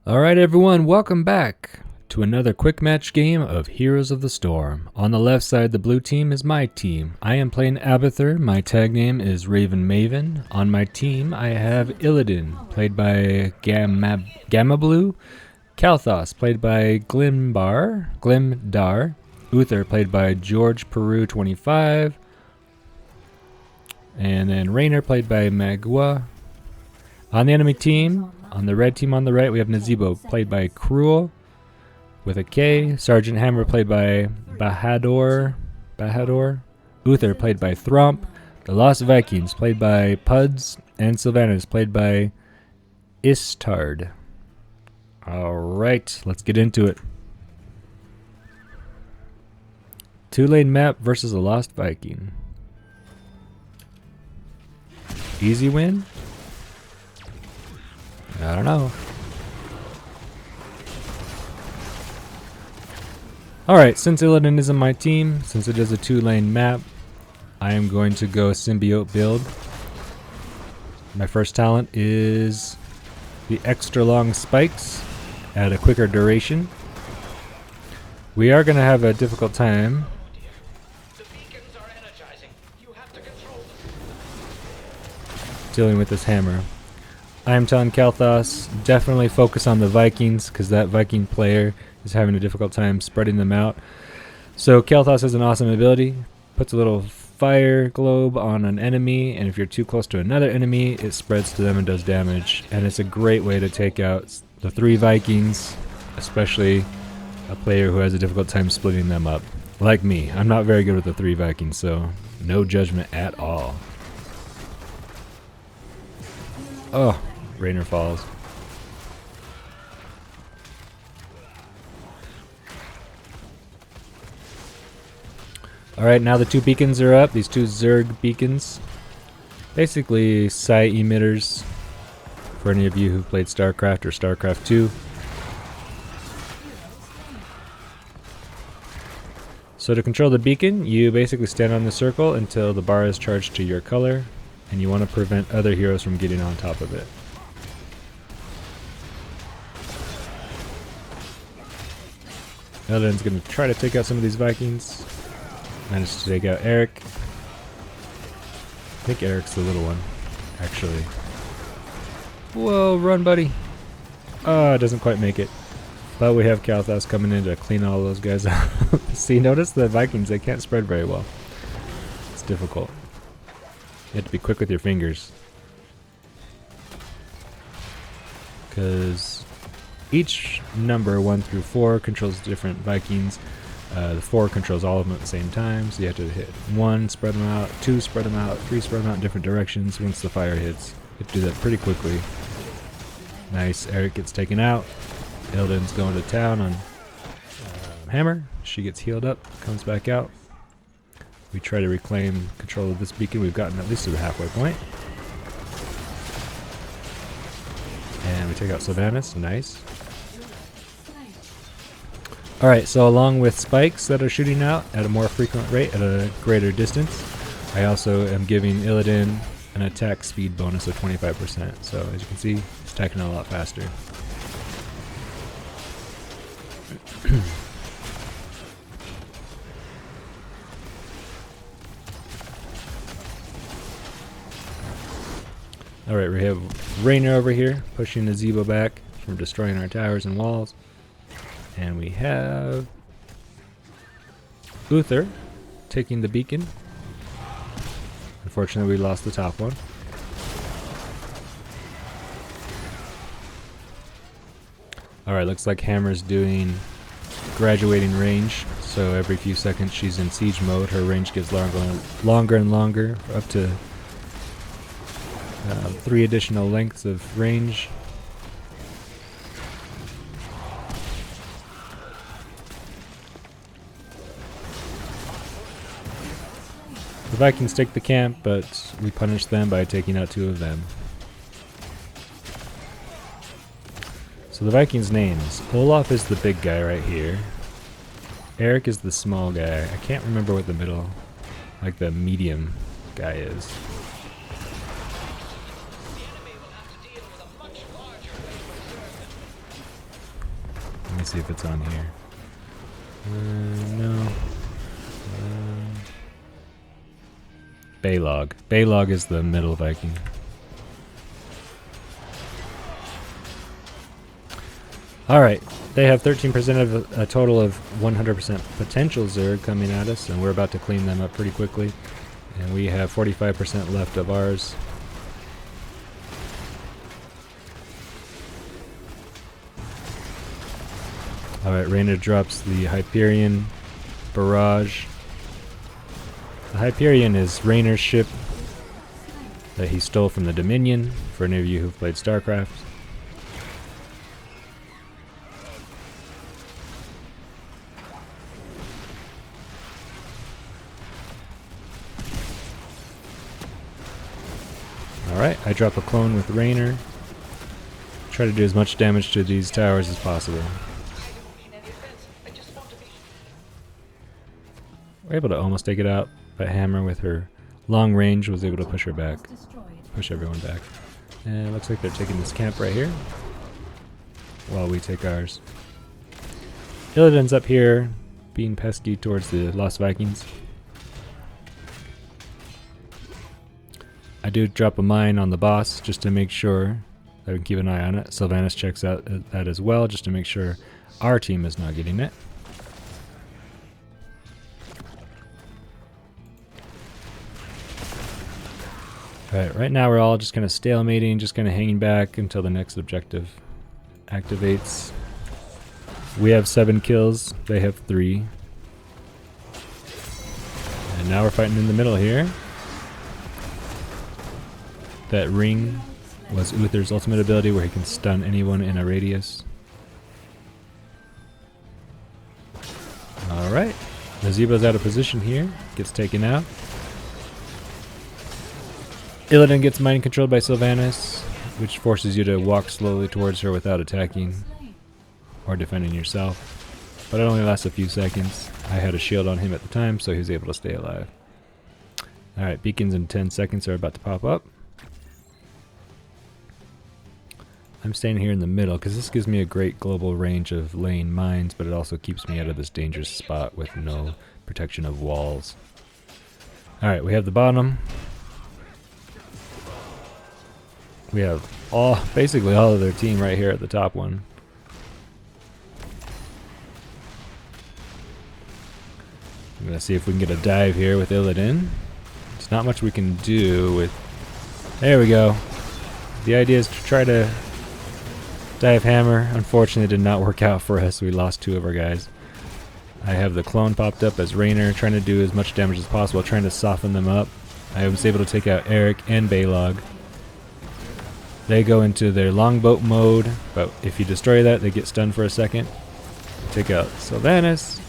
Alright everyone, welcome back to another quick match game of Heroes of the Storm. On the left side, the blue team is my team. I am playing Abathur, my tag name is Raven Maven. On my team, I have Illidan, played by Gamma Blue. Kalthos, played by Glimdar. Uther, played by George Peru 25. And then Rainer, played by Magua. On the enemy team, on the red team on the right, we have Nazeebo, played by Cruel, with a K. Sergeant Hammer, played by Bahadur. Uther, played by Thromp. The Lost Vikings, played by Puds. And Sylvanas, played by Istard. Alright, let's get into it. 2-lane map versus a Lost Viking. Easy win? I don't know. Alright, since Illidan is on my team, since it is a 2-lane map, I am going to go symbiote build. My first talent is the extra long spikes at a quicker duration. We are going to have a difficult time dealing with this hammer. I'm telling Kalthos, definitely focus on the Vikings, because that Viking player is having a difficult time spreading them out. So Kalthos has an awesome ability, puts a little fire globe on an enemy, and if you're too close to another enemy, it spreads to them and does damage. And it's a great way to take out the 3 Vikings, especially a player who has a difficult time splitting them up. Like me, I'm not very good with the 3 Vikings, so no judgment at all. Oh, Rainer falls. Alright, now the 2 beacons are up. These 2 Zerg beacons. Basically, psi emitters for any of you who've played StarCraft or StarCraft 2. So to control the beacon, you basically stand on the circle until the bar is charged to your color, and you want to prevent other heroes from getting on top of it. Illidan's going to try to take out some of these Vikings. Managed to take out Eric. I think Eric's the little one, actually. Whoa, run, buddy. Oh, it doesn't quite make it. But we have Kalthos coming in to clean all those guys out. See, notice the Vikings, they can't spread very well. It's difficult. You have to be quick with your fingers. Because each number, 1 through 4, controls different Vikings. The 4 controls all of them at the same time, so you have to hit 1, spread them out, 2, spread them out, 3, spread them out in different directions once the fire hits. You have to do that pretty quickly. Nice, Eric gets taken out. Illidan's going to town on Hammer. She gets healed up, comes back out. We try to reclaim control of this beacon. We've gotten at least to the halfway point. And we take out Sylvanas, nice. Alright, so along with spikes that are shooting out at a more frequent rate at a greater distance, I also am giving Illidan an attack speed bonus of 25%. So as you can see, it's attacking a lot faster. Alright, we have Rainer over here pushing Nazeebo back from destroying our towers and walls. And we have Uther taking the beacon. Unfortunately, we lost the top one. Alright, looks like Hammer's doing graduating range. So every few seconds she's in siege mode, her range gets longer and longer, up to 3 additional lengths of range. The Vikings take the camp, but we punish them by taking out 2 of them. So the Vikings' names. Olaf is the big guy right here. Eric is the small guy. I can't remember what the middle, like the medium guy is. and see if it's on here. No. Baylog. Baylog is the middle Viking. Alright, they have 13% of a total of 100% potential Zerg coming at us, and we're about to clean them up pretty quickly. And we have 45% left of ours. Alright, Raynor drops the Hyperion barrage. The Hyperion is Raynor's ship that he stole from the Dominion, for any of you who've played StarCraft. Alright, I drop a clone with Raynor. Try to do as much damage to these towers as possible. We're able to almost take it out, but Hammer with her long range was able to push her back. Push everyone back. And it looks like they're taking this camp right here, while we take ours. Illidan's up here, being pesky towards the Lost Vikings. I do drop a mine on the boss just to make sure that we can keep an eye on it. Sylvanas checks out that as well, just to make sure our team is not getting it. Alright, right now we're all just kind of stalemating, just kind of hanging back until the next objective activates. We have 7 kills, they have 3. And now we're fighting in the middle here. That ring was Uther's ultimate ability where he can stun anyone in a radius. Alright, Nazeebo's out of position here, gets taken out. Illidan gets mind controlled by Sylvanas, which forces you to walk slowly towards her without attacking or defending yourself. But it only lasts a few seconds. I had a shield on him at the time, so he was able to stay alive. Alright, beacons in 10 seconds are about to pop up. I'm staying here in the middle because this gives me a great global range of laying mines, but it also keeps me out of this dangerous spot with no protection of walls. Alright, we have the bottom. We have basically all of their team right here at the top one. I'm gonna see if we can get a dive here with Illidan. There's not much we can do with... There we go. The idea is to try to dive Hammer. Unfortunately, it did not work out for us. We lost 2 of our guys. I have the clone popped up as Raynor, trying to do as much damage as possible, trying to soften them up. I was able to take out Eric and Baylog. They go into their longboat mode, but if you destroy that, they get stunned for a second. Take out Sylvanas.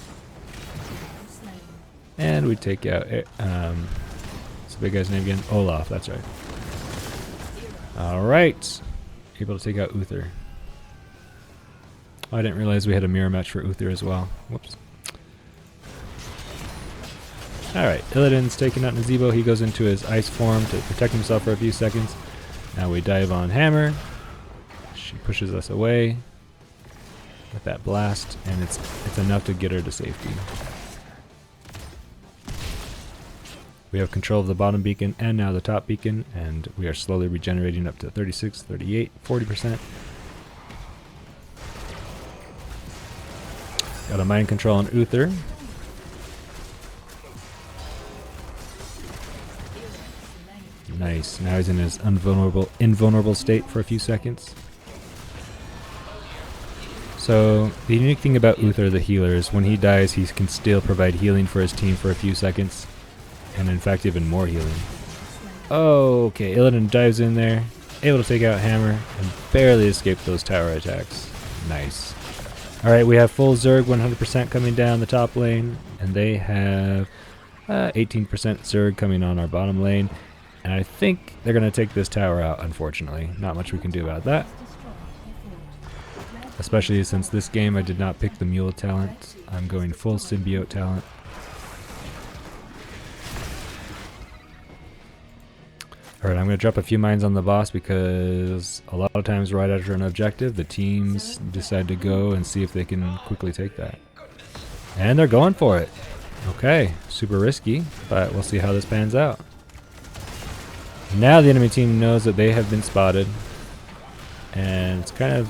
And we take out, what's the big guy's name again? Olaf, that's right. Alright. Able to take out Uther. Oh, I didn't realize we had a mirror match for Uther as well. Whoops. Alright, Illidan's taking out Nazeebo. He goes into his ice form to protect himself for a few seconds. Now we dive on Hammer. She pushes us away with that blast, and it's enough to get her to safety. We have control of the bottom beacon and now the top beacon, and we are slowly regenerating up to 36, 38, 40%. Got a mind control on Uther. Nice. Now he's in his invulnerable state for a few seconds. So the unique thing about Uther the healer is when he dies, he can still provide healing for his team for a few seconds. And in fact, even more healing. Okay, Illidan dives in there, able to take out Hammer, and barely escape those tower attacks. Nice. Alright, we have full Zerg 100% coming down the top lane, and they have 18% Zerg coming on our bottom lane. And I think they're going to take this tower out, unfortunately. Not much we can do about that. Especially since this game I did not pick the Mule talent. I'm going full Symbiote talent. Alright, I'm going to drop a few mines on the boss because a lot of times right after an objective, the teams decide to go and see if they can quickly take that. And they're going for it. Okay, super risky, but we'll see how this pans out. Now the enemy team knows that they have been spotted, and it's kind of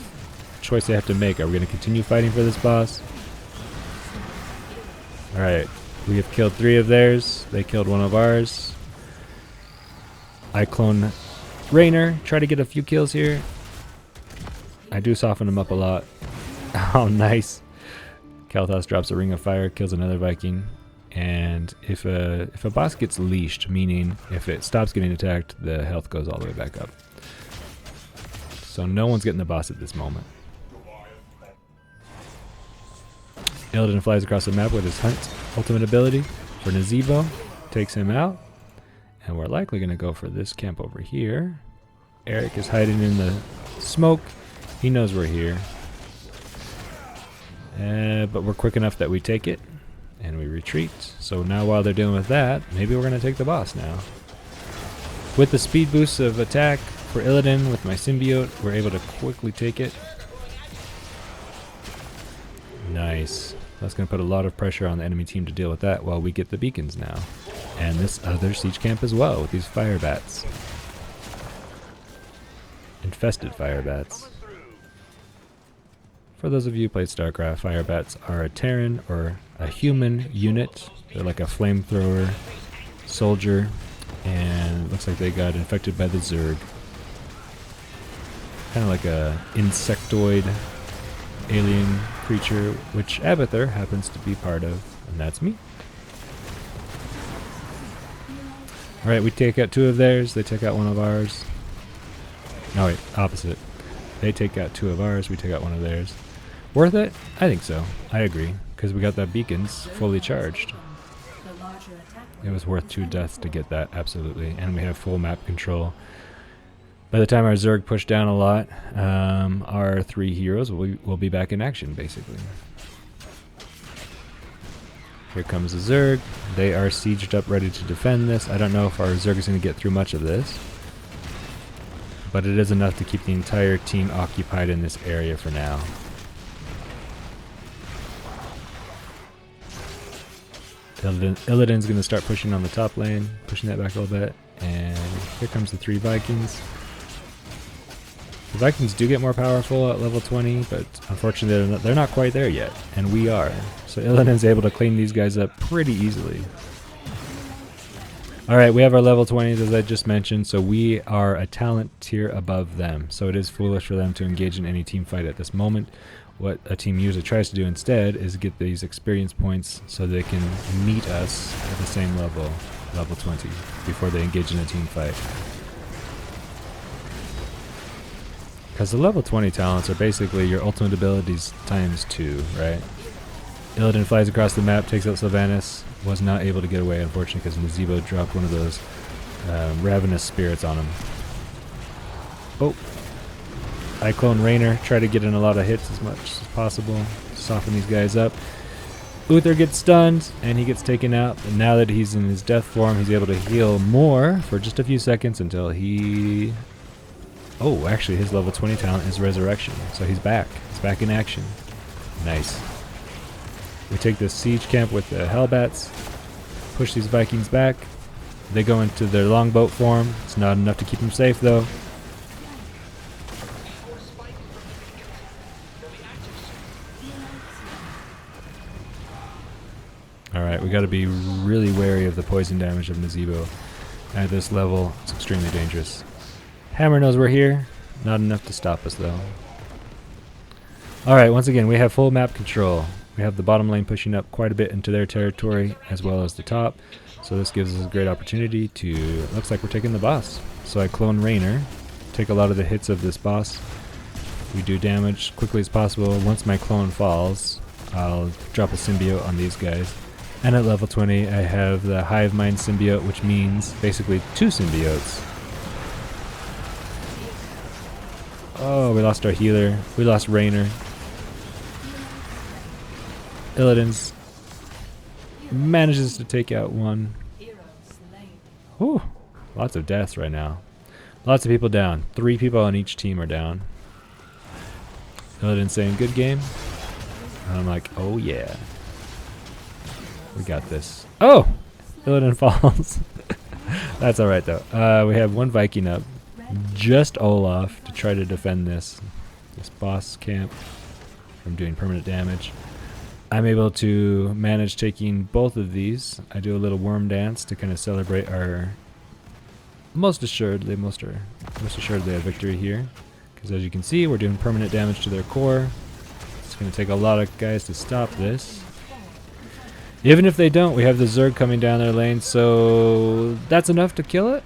a choice they have to make. Are we going to continue fighting for this boss? Alright, we have killed 3 of theirs. They killed 1 of ours. I clone Raynor, try to get a few kills here. I do soften him up a lot. Oh, nice. Kalthas drops a ring of fire, kills another Viking. And if a boss gets leashed, meaning if it stops getting attacked, the health goes all the way back up. So no one's getting the boss at this moment. Illidan flies across the map with his Hunt ultimate ability for Nazeebo, takes him out. And we're likely going to go for this camp over here. Eric is hiding in the smoke. He knows we're here. But we're quick enough that we take it. And we retreat. So now while they're dealing with that, maybe we're going to take the boss now. With the speed boost of attack for Illidan with my symbiote, we're able to quickly take it. Nice. That's going to put a lot of pressure on the enemy team to deal with that while we get the beacons now. And this other siege camp as well with these fire bats. Infested fire bats. For those of you who played StarCraft, fire bats are a Terran or a human unit. They're like a flamethrower soldier, and it looks like they got infected by the Zerg. Kind of like a insectoid alien creature, which Abathur happens to be part of, and that's me. Alright, we take out 2 of theirs, they take out 1 of ours. No wait, opposite. They take out 2 of ours, we take out 1 of theirs. Worth it? I think so. I agree, because we got that beacons fully charged. It was worth 2 deaths to get that, absolutely. And we have full map control. By the time our Zerg push down a lot, our 3 heroes will be back in action, basically. Here comes the Zerg. They are sieged up, ready to defend this. I don't know if our Zerg is going to get through much of this, but it is enough to keep the entire team occupied in this area for now. Illidan's going to start pushing on the top lane, pushing that back a little bit, and here comes the 3 Vikings. The Vikings do get more powerful at level 20, but unfortunately they're not quite there yet, and we are. So Illidan's able to clean these guys up pretty easily. Alright, we have our level 20s as I just mentioned, so we are a talent tier above them. So it is foolish for them to engage in any team fight at this moment. What a team usually tries to do instead is get these experience points so they can meet us at the same level, level 20, before they engage in a team fight. Because the level 20 talents are basically your ultimate abilities times 2, right? Illidan flies across the map, takes out Sylvanas, was not able to get away unfortunately because Nazeebo dropped one of those ravenous spirits on him. Oh! I clone Raynor, try to get in a lot of hits as much as possible, soften these guys up. Uther gets stunned, and he gets taken out, and now that he's in his death form, he's able to heal more for just a few seconds until he... Oh, actually his level 20 talent is Resurrection, so he's back. He's back in action. Nice. We take this siege camp with the Hellbats, push these Vikings back. They go into their longboat form. It's not enough to keep them safe though. Alright, we gotta be really wary of the poison damage of Nazeebo. At this level, it's extremely dangerous. Hammer knows we're here. Not enough to stop us though. Alright, once again, we have full map control. We have the bottom lane pushing up quite a bit into their territory, as well as the top. So this gives us a great opportunity to... Looks like we're taking the boss. So I clone Raynor, take a lot of the hits of this boss. We do damage quickly as possible. Once my clone falls, I'll drop a symbiote on these guys. And at level 20, I have the Hive Mind symbiote, which means basically 2 symbiotes. Oh, we lost our healer. We lost Raynor. Illidan's manages to take out one. Whew, lots of deaths right now. Lots of people down. 3 people on each team are down. Illidan saying, good game. And I'm like, oh yeah. We got this. Oh! Illidan falls. That's alright though. We have 1 Viking up. Just Olaf to try to defend this boss camp from doing permanent damage. I'm able to manage taking both of these. I do a little worm dance to kind of celebrate our most assuredly a victory here. Because as you can see, we're doing permanent damage to their core. It's going to take a lot of guys to stop this. Even if they don't, we have the Zerg coming down their lane, so that's enough to kill it.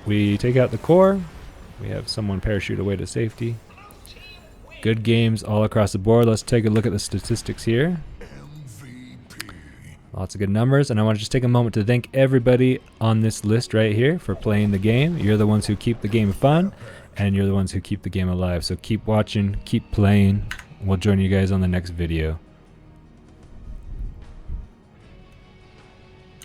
We take out the core. We have someone parachute away to safety. Good games all across the board. Let's take a look at the statistics here. Lots of good numbers, and I want to just take a moment to thank everybody on this list right here for playing the game. You're the ones who keep the game fun, and you're the ones who keep the game alive. So keep watching, keep playing. We'll join you guys on the next video.